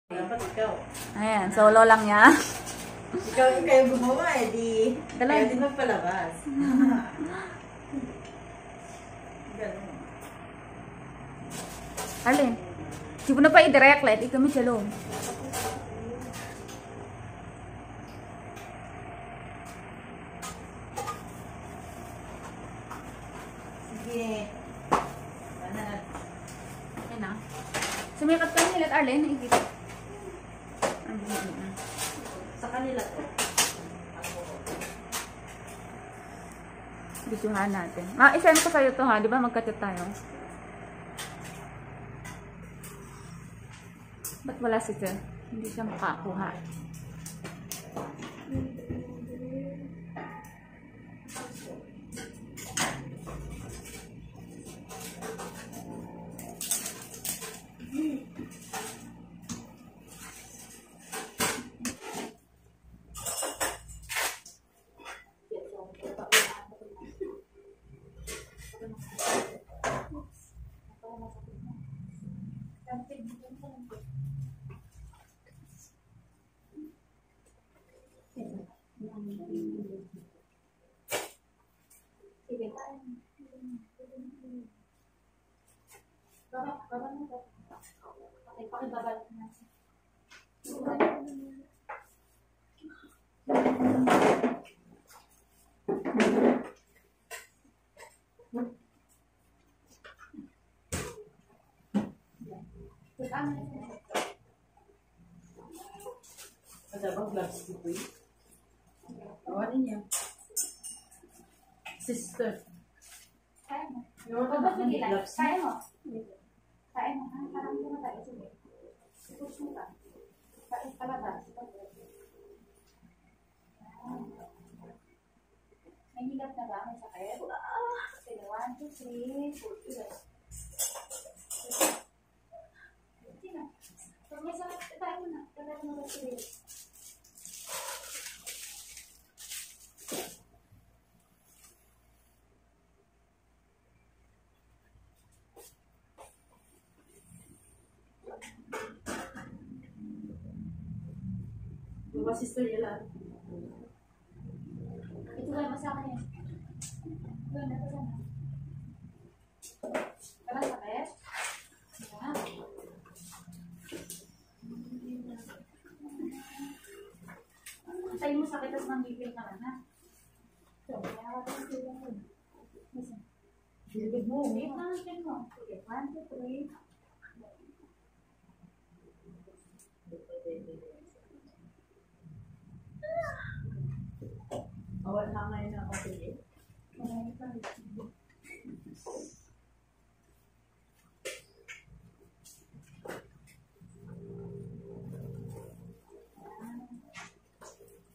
Dapat ikaw. Ayan, solo lang niya. Ikaw yung kayo gumawa eh, di. Dalawa. Kaya din magpalabas. Ganun. Alin? Di mo na pa i-direct, let it kami sa loob. Sige. Banat. Ayan na. Sumikat ka nila at Arlen, naigit. Sa kanila to. Bisuhan natin. Isend ko sa'yo to ha, di ba magkachat tayo? Ba't wala si Sir? Hindi siya makakuha. Ada bang gloves gitu ya? Awanin niya. Sister. Kaya mo. Yung Kapag sige lang. gloves. Kaya mo. Kaya mo. Parang mo na tayo. Sige. Push mo ka. Kaya palabas. May hilap na ba? May sakit? Sige, 1, 2, 3, 4. Sige na. Pag may sakit, tayo mo na. Tayo mo na sige. Yung sister niya lang. Ito lang mo sa akin yan. Ito na ito sana. Parang sakit? Ayan. Tayo mo sakit at manggigil ka lang ha. So, kaya ka rin sila mo. Listen. Bilibid mo. Wait lang ang chin mo. Okay, 1, 2, 3. Awal na ngayon na okay. Marami pa rin.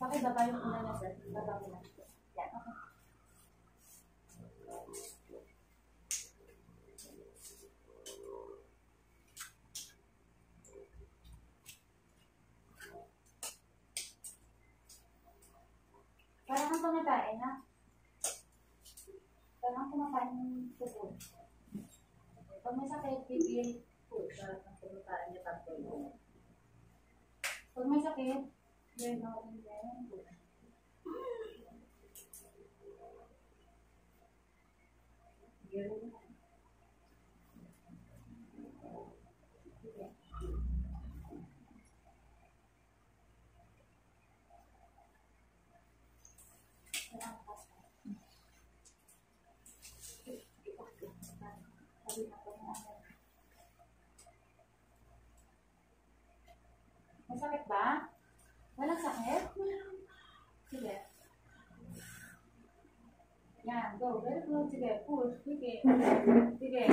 Bakit ba tayo muna na sir? Baba mo na. Yan, okay. Parang ang pangatayin ha? Parang kumakain ng food. Pag may sakit, bibili food. Parang ang pagkakaan niya tatlo. Pag may sakit, yun ako din. Ganun. May sakit ba? Walang sakit? Sige. Yan, go. Very good. Sige, push. Sige. Sige. Sige.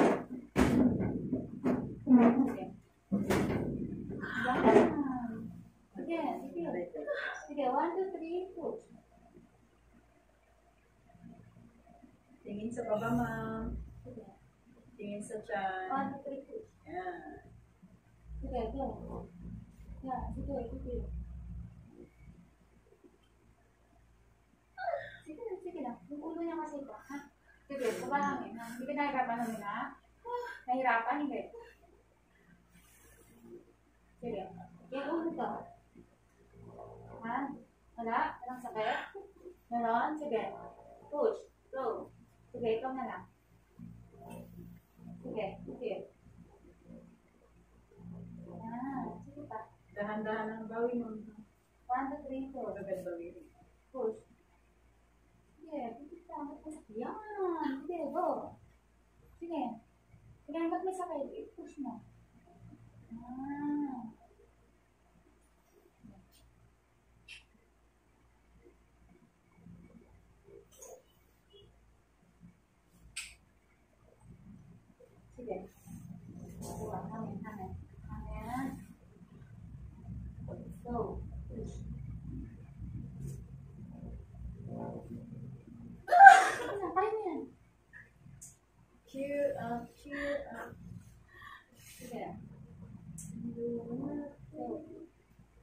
Yan. Sige, sige. Sige, 1, 2, 3, push. Tingin sa baba, ma'am. Sige. Tingin sa tiyan. 1, 2, 3, push. Yan. Sige, go. Yan, sige, sige. Sige lang. Yung ulo niya kasi ito, ha? Sige, baba namin. Hindi ka nahirapan namin, ha? Nahirapan, hindi. Sige. Yan, ulit ka. Ha? Wala? Walang sakit? Meron? Sige. Push. Go. Sige, ikaw na lang. Sige. Sige. Sige pa. Dahan-dahan ang bawi mo. 1, 2, 3, 4. Agad bawi. Push. Sige. Yan. Sige, go. Sige. Sige, hanggat may sakit. Push mo. Sige. Buwan, hangin. Go. Push. Ano, kaya mo yan. Cheer up, cheer up. Sige.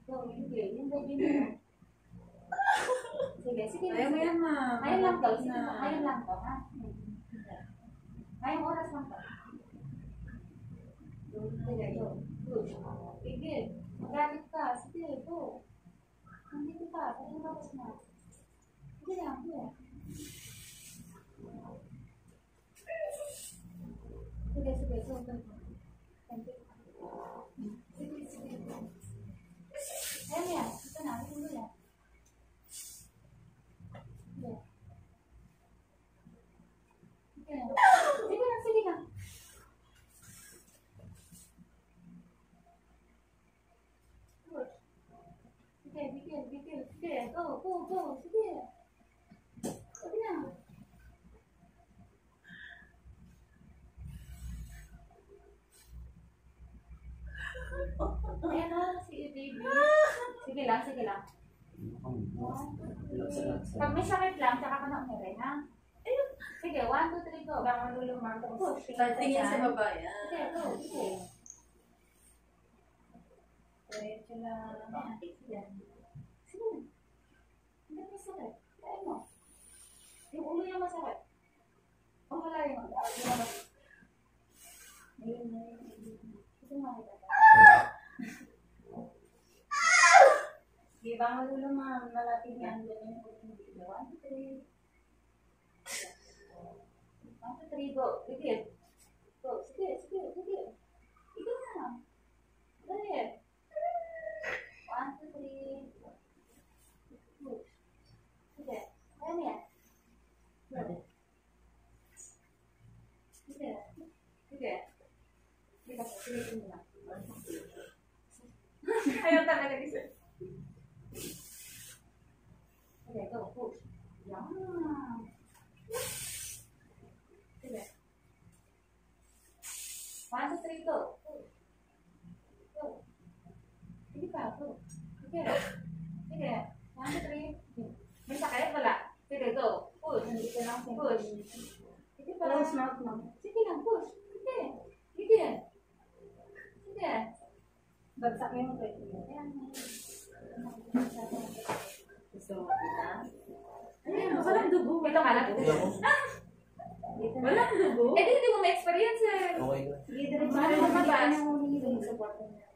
Go, sige. Yung baby mo. Sige, sige. Kaya mo yan, ma'am. Kaya lang daw. Sige, kaya lang daw, ha? Kaya oras lang daw. Sige, go. Push. Igil. Magalit ka. Sige, go. Nandito ka. Pwede mo tapos na. Sige lang, sige. Sige, go. Thank you. Sige. Ayan yan. Ito na. Ito mo yan. Sige lang. Bigil. Sige, go. Sige. Sige na. Ayan o, si baby. Sige lang. Pag may sakit lang, tsaka ka na umiray, ha? Sige, 1, 2, 3, go. Baka malulumang ko. Push. Tingin sa baba yan. Sige, go. Sige. Diretso lang. Sige. Hindi may sakit. Kaya mo. Yung ulo yung masakit. O wala yung Ito makita ka. Sige, baka malulumang. Malapit yan. Ganyan po. 1, 2, 3. 1, 2, 3, go. Bigil. Go. Sige. Ikaw na. Dali. 1, 2, 3. Push. Sige. Kaya niya. Sige. Sige mo na. Ayaw talaga isa. Sige, go. Push. Yan. Sige. 1, 2, 3, go. Go. Sige pa, go. Sige. 1, 2, 3. May sakit? Wala. Sige, go. Push. Push. Sige pa. Close mouth, ma'am. Sige lang, push. Sige. Bagsak mo yung pwede mo. Ayan. Gusto mo kita? Ayan, Walang dugo. Ito ka lang. Walang dugo? Eh, hindi mo ma-experience eh. Okay na. Sige, diretso Paano lang. mababas? Sa bottom na.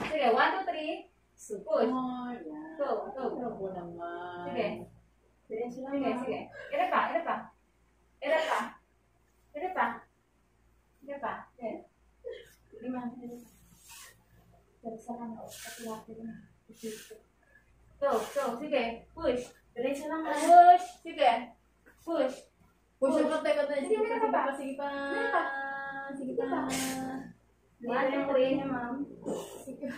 Sige, 1, 2, 3. Support. Yan. Go. Bravo naman. Sige. Diretso lang. Sige. Ira pa. Sige. Lima. Sa kanan. Go. Sige. Push. Diretso lang. Push. Sige. Push. Push up tayo. Sige, meron pa. Sige pa. Sige pa. 1, 2, 3. na, ma'am. Sige.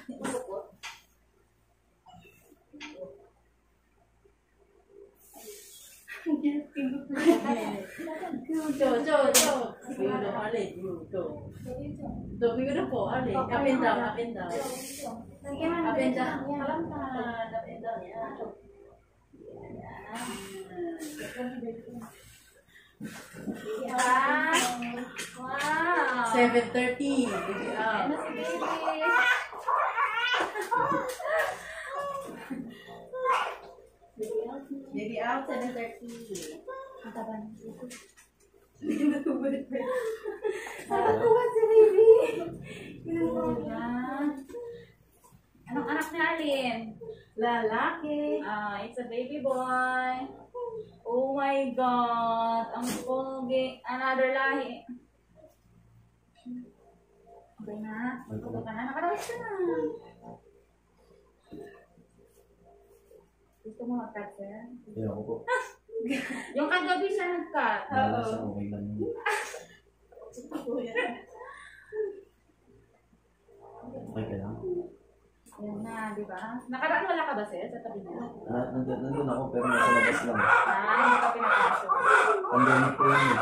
Beautiful, Ali. Up and down. Sige, ma'am. Up and down. Kalamtan. Up and down, yan. Wow. 7:30. Ano si baby? Baby out, 7:30. Ang taba ng baby. Hindi na tubod. Nakatuwa si baby. ni Alin? Lalaki. It's a baby boy. Oh my God. Ang pogi. Another lahi. Okay na. Okay ka na. Nakarawis ka na. Gusto mo mag-cut, sir? Ayaw ko po. Yung kagabi siya nag-cut. Nalasa, okay lang yun. Okay ka lang? Ayan na, di ba? Nakaraan wala ka ba, sir? Sa tabi niya? Nandun ako pero nasa labas lang. Hindi ka pinapasok. Pandemic po yun eh.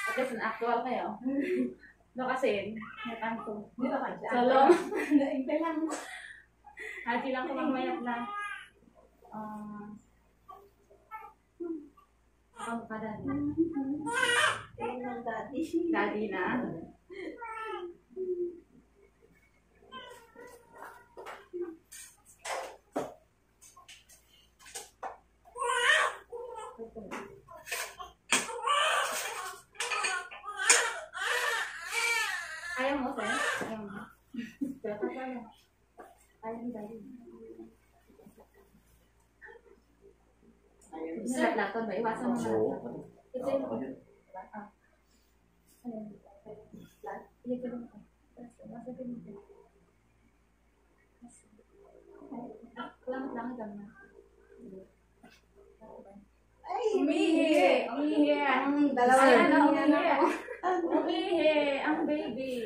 At least actual kayo. No kasi, may kanto. Dito ka dyan. Solo. Naigay lang. Haji lang kumamayat na. Ako ka daddy. Ayun ang daddy. Daddy na. Ayaw mo, sir? Ayaw mo. Pero pa pala. Ayaw mo, daddy. Sir, laton ba? Iwasan mo na Oo. laton. Ito yung... Ako yun. Ano yun? Ilig ko lang. Masagin mo. Lang na. Ay, Umihi! Umihi! Dalawa Ayan na, yan. umihi! Umihi! Ang baby!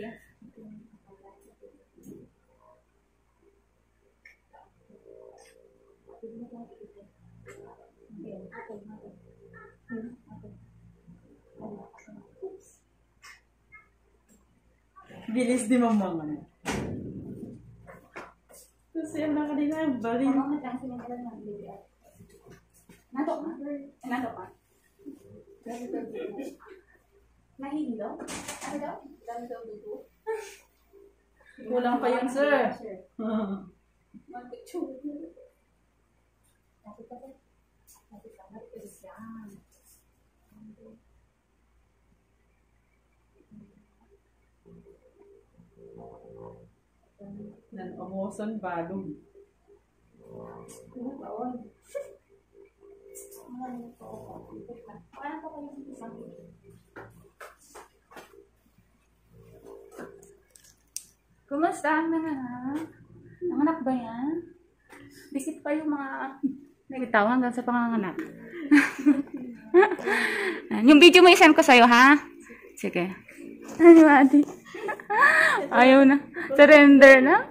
Bilis di mamama. Kasi yung na kanina, bali. Nantok na? Nantok ka? Nahihilo? Ano daw? Dami daw dugo? Kulang pa yun, sir. Lapit ka ba? Lapit ka. Yan. Nan pamosan balong. Kumusta ang nanganak? Nanganak ba yan? Visit pa yung mga nagtawag hanggang sa panganganak. Yung video mo isend ko sa'yo, ha? Sige. Ano, Adi? Ayaw na. Surrender na.